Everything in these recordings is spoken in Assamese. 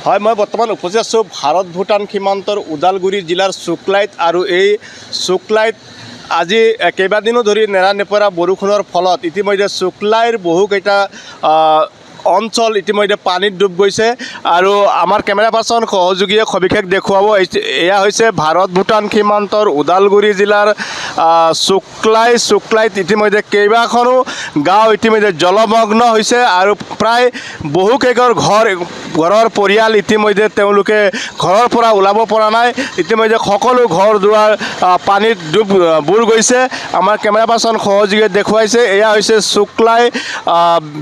হয়, মই বৰ্তমান উপস্থিত আছোঁ ভাৰত ভূটান সীমান্তৰ ওদালগুৰি জিলাৰ শুক্লাইত। আৰু এই শুক্লাইত আজি কেইবাদিনো ধৰি নেৰানেপেৰা বৰষুণৰ ফলত ইতিমধ্যে শুক্লাইৰ বহুকেইটা অঞ্চল ইতিমধ্যে পানীত ডুব গৈছে। আৰু আমাৰ কেমেৰা পাৰ্চন সহযোগীয়ে সবিশেষ দেখুৱাব। এয়া হৈছে ভাৰত ভূটান সীমান্তৰ ওদালগুৰি জিলাৰ শুক্লাইত ইতিমধ্যে কেইবাখনো গাঁও ইতিমধ্যে জলমগ্ন হৈছে আৰু প্ৰায় বহুকেইঘৰ ঘৰৰ পৰিয়াল ইতিমধ্যে তেওঁলোকে ঘৰৰ পৰা ওলাব পৰা নাই। ইতিমধ্যে সকলো ঘৰ দুৱাৰ পানীত বুৰ গৈছে। আমাৰ কেমেৰা পাৰ্চন সহযোগীয়ে দেখুৱাইছে এয়া হৈছে শুক্লাই,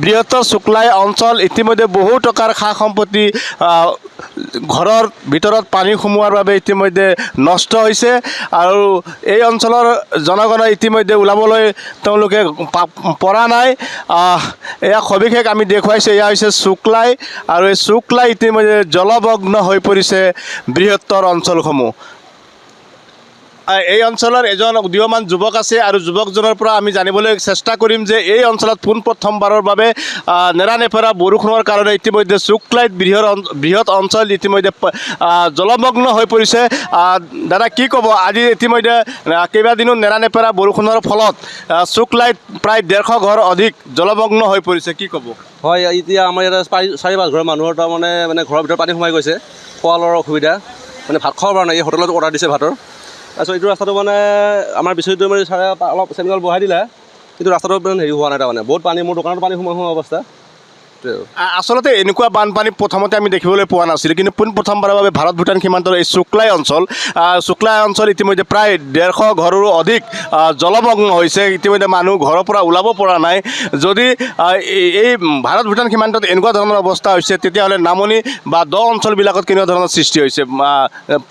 বৃহত্তৰ শুক্লাই অঞ্চল। ইতিমধ্যে বহু টকাৰ সা সম্পত্তি ঘৰৰ ভিতৰত পানী সোমোৱাৰ বাবে ইতিমধ্যে নষ্ট হৈছে। আৰু এই অঞ্চলৰ জনগণে ইতিমধ্যে ওলাবলৈ তেওঁলোকে পৰা নাই। এয়া সবিশেষ আমি দেখুৱাইছোঁ। এয়া হৈছে শুক্লাই আৰু এই শুক্লাই ইতিমধ্যে জলমগ্ন হৈ পৰিছে বৃহত্তৰ অঞ্চলসমূহ। এই অঞ্চলৰ এজন উদীয়মান যুৱক আছে আৰু যুৱকজনৰ পৰা আমি জানিবলৈ চেষ্টা কৰিম যে এই অঞ্চলত পোনপ্ৰথমবাৰৰ বাবে নেৰানেপেৰা বৰষুণৰ কাৰণে ইতিমধ্যে শুক্লাইত বৃহৎ অঞ্চল ইতিমধ্যে জলমগ্ন হৈ পৰিছে। দাদা কি ক'ব, আজি ইতিমধ্যে কেইবাদিনো নেৰানেপেৰা বৰষুণৰ ফলত শুক্লাইত প্ৰায় 150 ঘৰ অধিক জলমগ্ন হৈ পৰিছে, কি ক'ব? হয়, এতিয়া আমাৰ ইয়াতে 4-5 ঘৰ মানুহৰ তাৰমানে ঘৰৰ ভিতৰত পানী সোমাই গৈছে। খোৱা লোৱাৰ অসুবিধা, ভাত খাব পৰা নাই। এই হোটেলত অৰ্ডাৰ দিছে ভাতৰ। তাৰপিছত এইটো ৰাস্তাটো আমাৰ বিচৰিটো অলপ চেমিকেল বহাই দিলে, কিন্তু ৰাস্তাটো হেৰি হোৱা নাই। তাৰমানে বহুত পানী, মোৰ দোকানত পানী সোমাই অৱস্থা। আচলতে এনেকুৱা বানপানী প্ৰথমতে আমি দেখিবলৈ পোৱা নাছিলোঁ, কিন্তু পোনপ্ৰথমবাৰৰ বাবে ভাৰত ভূটান সীমান্তৰ এই শুক্লাই অঞ্চল ইতিমধ্যে প্ৰায় 150 ঘৰৰো অধিক জলমগ্ন হৈছে। ইতিমধ্যে মানুহ ঘৰৰ পৰা ওলাব পৰা নাই। যদি এই ভাৰত ভূটান সীমান্তত এনেকুৱা ধৰণৰ অৱস্থা হৈছে, তেতিয়াহ'লে নামনি বা দ অঞ্চলবিলাকত কেনেকুৱা ধৰণৰ সৃষ্টি হৈছে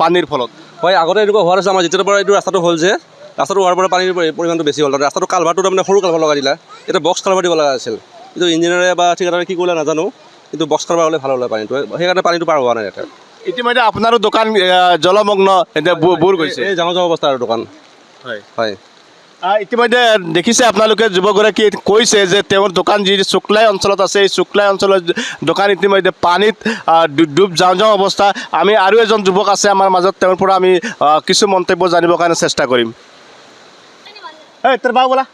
পানীৰ ফলত? হয়, আগতে এনেকুৱা হোৱা নাছিল। আমাৰ যেতিয়াৰ পৰা এইটো ৰাস্তাটো হ'ল যে, ৰাস্তাটো হোৱাৰ পৰা পানীৰ পৰিমাণটো বেছি হ'ল। ৰাস্তাটো কালভাৰটো তাৰমানে সৰু কালভাৰ লগাই দিলা, এতিয়া বক্স কালভাৰ দিব লগা আছিল। কিন্তু ইঞ্জিনিয়াৰে বা ঠিকাদাৰে কি কৰিলে নাজানো, কিন্তু বক্স কালভাৰ হ'লে ভাল হ'লে পানীটো, সেইকাৰণে পানীটো পাৰ হোৱা নাই ইয়াতে। ইতিমধ্যে আপোনাৰো দোকান জলমগ্ন এতিয়া বুৰ গৈছে, এই যাওঁ অৱস্থা আৰু দোকান। হয় হয়, ইতিমধ্যে দেখিছে আপোনালোকে, যুৱকগৰাকীয়ে কৈছে যে তেওঁৰ দোকান যি শুক্লাই অঞ্চলত আছে, এই শুক্লাই অঞ্চলৰ দোকান ইতিমধ্যে পানীত ডুব যাওঁ অৱস্থা। আমি আৰু এজন যুৱক আছে আমাৰ মাজত, তেওঁৰ পৰা আমি কিছু মন্তব্য জানিবৰ কাৰণে চেষ্টা কৰিম। তোৰ বা বোলা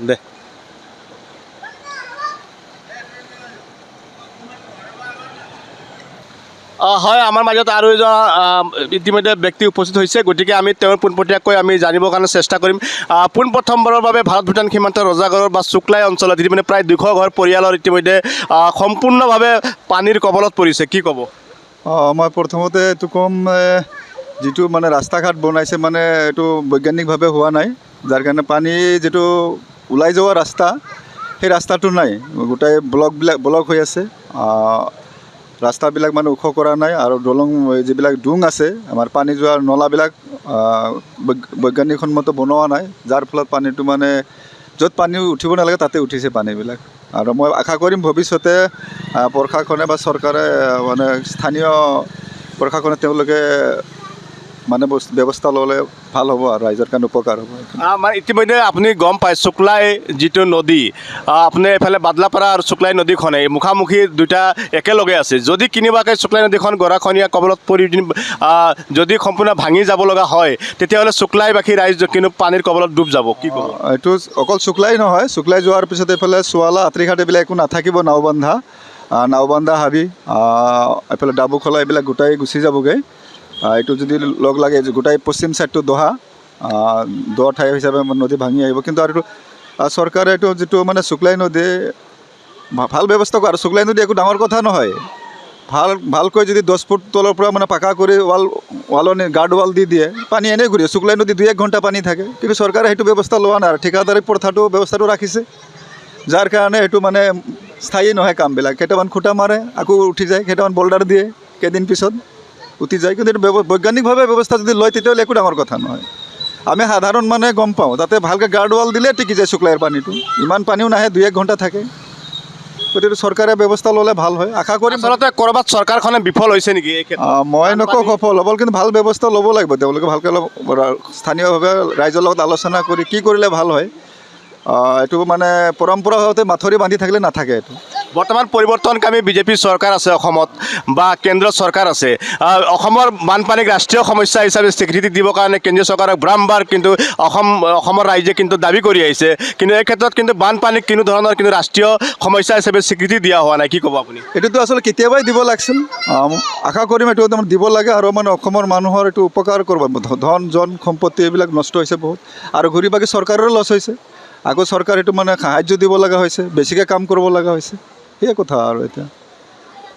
দে হয়, আমাৰ মাজত আৰু এজন ইতিমধ্যে ব্যক্তি উপস্থিত হৈছে, গতিকে আমি তেওঁৰ পোনপটীয়াকৈ আমি জানিবৰ কাৰণে চেষ্টা কৰিম। পোনপ্ৰথমবাৰৰ বাবে ভাৰত ভূটান সীমান্তৰ ৰজাগড়ৰ বা শুক্লাই অঞ্চলত ইতিমধ্যে প্ৰায় 200 ঘৰ পৰিয়ালৰ ইতিমধ্যে সম্পূৰ্ণভাৱে পানীৰ কবলত পৰিছে, কি ক'ব? মই প্ৰথমতে এইটো ক'ম, যিটো ৰাস্তা ঘাট বনাইছে এইটো বৈজ্ঞানিকভাৱে হোৱা নাই, যাৰ কাৰণে পানী যিটো ওলাই যোৱা ৰাস্তা, সেই ৰাস্তাটো নাই। গোটেই ব্লক হৈ আছে। ৰাস্তাবিলাক ওখ কৰা নাই, আৰু দলং যিবিলাক ডুং আছে, আমাৰ পানী যোৱাৰ নলাবিলাক বৈজ্ঞানিকসন্মত বনোৱা নাই, যাৰ ফলত পানীটো য'ত পানী উঠিব নালাগে তাতে উঠিছে পানীবিলাক। আৰু মই আশা কৰিম ভৱিষ্যতে প্ৰশাসনে বা চৰকাৰে স্থানীয় প্ৰশাসনে তেওঁলোকে ব্যৱস্থা ল'লে ভাল হ'ব আৰু ৰাইজৰ কাৰণে উপকাৰ হ'ব। ইতিমধ্যে আপুনি গম পায়, শুক্লাই যিটো নদী, আপুনি এইফালে বাদলাপাৰা আৰু শুক্লাই নদীখনে মুখামুখি দুটা একেলগে আছে। যদি কেনেবাকৈ শুক্লাই নদীখন গৰাখহনীয়া কবলত পৰি যদি সম্পূৰ্ণ ভাঙি যাব লগা হয়, তেতিয়াহ'লে শুক্লাইবাসী ৰাইজ কিন্তু পানীৰ কবলত ডুব যাব, কি ক'ব? এইটো অকল শুক্লাই নহয়, শুক্লাই যোৱাৰ পিছত এইফালে চোৱালা, আত্ৰিঘাট এইবিলাক একো নাথাকিব। নাওবান্ধা হাবি, এইফালে ডাবুখলা এইবিলাক গোটাই গুচি যাবগৈ। এইটো যদি লগ লাগে, গোটাই পশ্চিম ছাইডটো দ ঠাই হিচাপে নদী ভাঙি আহিব। কিন্তু আৰু চৰকাৰে এইটো যিটো শুক্লাই নদী ভাল ব্যৱস্থা কৰে। আৰু শুক্লাই নদী একো ডাঙৰ কথা নহয়। ভালকৈ যদি 10 ফুট তলৰ পৰা পাকা কৰি গাৰ্ড ৱাল দি দিয়ে, পানী এনেই ঘূৰে। শুক্লাই নদী 2-1 ঘণ্টা পানী থাকে, কিন্তু চৰকাৰে সেইটো ব্যৱস্থা লোৱা নাই। আৰু ঠিকাদাৰী ব্যৱস্থাটো ৰাখিছে, যাৰ কাৰণে সেইটো স্থায়ী নহয় কামবিলাক। কেইটামান খুটা মাৰে, আকৌ উঠি যায়, কেইটামান বল্ডাৰ দিয়ে, কেইদিন পিছত উঠি যায়। কিন্তু এইটো বৈজ্ঞানিকভাৱে ব্যৱস্থা যদি লয়, তেতিয়াহ'লে একো ডাঙৰ কথা নহয়। আমি সাধাৰণ গম পাওঁ, তাতে ভালকৈ গাৰ্ড ৱাল দিলে টিকি যায় শুক্লাইৰ পানীটো। ইমান পানীও নাহে, 2-1 ঘণ্টা থাকে। গতিকে চৰকাৰে ব্যৱস্থা ল'লে ভাল হয়, আশা কৰিম। আচলতে ক'ৰবাত চৰকাৰখনে বিফল হৈছে নেকি এই ক্ষেত্ৰত? মই নকওঁ সফল হ'ব, কিন্তু ভাল ব্যৱস্থা ল'ব লাগিব। তেওঁলোকে ভালকৈ স্থানীয়ভাৱে ৰাইজৰ লগত আলোচনা কৰি কি কৰিলে ভাল হয়, এইটো মানে পৰম্পৰাগতে মাথৰি বান্ধি থাকিলে নাথাকে এইটো। বৰ্তমান পৰিৱৰ্তনকামী বিজেপি চৰকাৰ আছে অসমত বা কেন্দ্ৰীয় চৰকাৰ আছে। অসমৰ বানপানীক ৰাষ্ট্ৰীয় সমস্যা হিচাপে স্বীকৃতি দিবৰ কাৰণে কেন্দ্ৰীয় চৰকাৰক বাৰম্বাৰ কিন্তু অসমৰ ৰাইজে কিন্তু দাবী কৰি আহিছে, কিন্তু এই ক্ষেত্ৰত কিন্তু বানপানীক কোনো ধৰণৰ কিন্তু ৰাষ্ট্ৰীয় সমস্যা হিচাপে স্বীকৃতি দিয়া হোৱা নাই। কি ক'ব আপুনি? এইটোতো আচলতে কেতিয়াবাই দিব লাগিছিল। আশা কৰিম এইটো একদম দিব লাগে আৰু মানে অসমৰ মানুহৰ এইটো উপকাৰ কৰিব। ধন জন সম্পত্তি এইবিলাক নষ্ট হৈছে বহুত, আৰু ঘূৰি বাকী চৰকাৰৰো লছ হৈছে। আকৌ চৰকাৰ এইটো মানে সাহায্য দিব লগা হৈছে, বেছিকৈ কাম কৰিব লগা হৈছে, সেয়া কথা আৰু এতিয়া।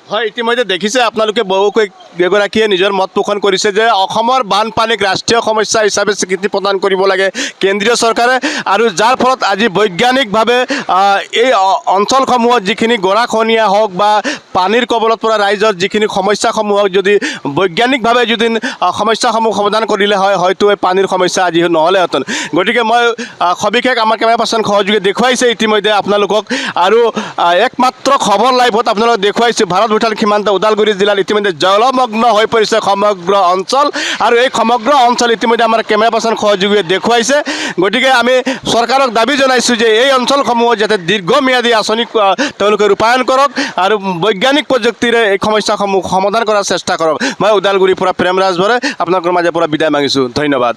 হয়, ইতিমধ্যে দেখিছে আপোনালোকে বহুকেইগৰাকীয়ে নিজৰ মত পোষণ কৰিছে যে অসমৰ বানপানীক ৰাষ্ট্ৰীয় সমস্যা হিচাপে স্বীকৃতি প্ৰদান কৰিব লাগে কেন্দ্ৰীয় চৰকাৰে, আৰু যাৰ ফলত আজি বৈজ্ঞানিকভাৱে এই অঞ্চলসমূহত যিখিনি গৰাখহনীয়া হওক বা পানীৰ কবলত পৰা ৰাইজৰ যিখিনি সমস্যাসমূহক যদি বৈজ্ঞানিকভাৱে যদি সমস্যাসমূহ সমাধান কৰিলে হয়, হয়তো এই পানীৰ সমস্যা আজি নহ'লেহেঁতেন। গতিকে মই সবিশেষ আমাৰ কেমেৰা পাৰ্চন সহযোগী দেখুৱাইছে ইতিমধ্যে আপোনালোকক, আৰু একমাত্ৰ খবৰ লাইভত আপোনালোকক দেখুৱাইছোঁ ভাৰত ভূটান সীমান্ত ওদালগুৰি জিলাত ইতিমধ্যে জলমগ্ন হৈ পৰিছে সমগ্ৰ অঞ্চল, আৰু এই সমগ্ৰ অঞ্চল ইতিমধ্যে আমাৰ কেমেৰা পাৰ্চন সহযোগীয়ে দেখুৱাইছে। গতিকে আমি চৰকাৰক দাবী জনাইছোঁ যে এই অঞ্চলসমূহত যাতে দীৰ্ঘম্যাদী আঁচনি তেওঁলোকে ৰূপায়ণ কৰক আৰু বৈজ্ঞানিক প্ৰযুক্তিৰে এই সমস্যাসমূহ সমাধান কৰাৰ চেষ্টা কৰক। মই ওদালগুৰিৰ পৰা প্ৰেম ৰাজভৰে আপোনালোকৰ মাজৰ পৰা বিদায় মাগিছোঁ। ধন্যবাদ।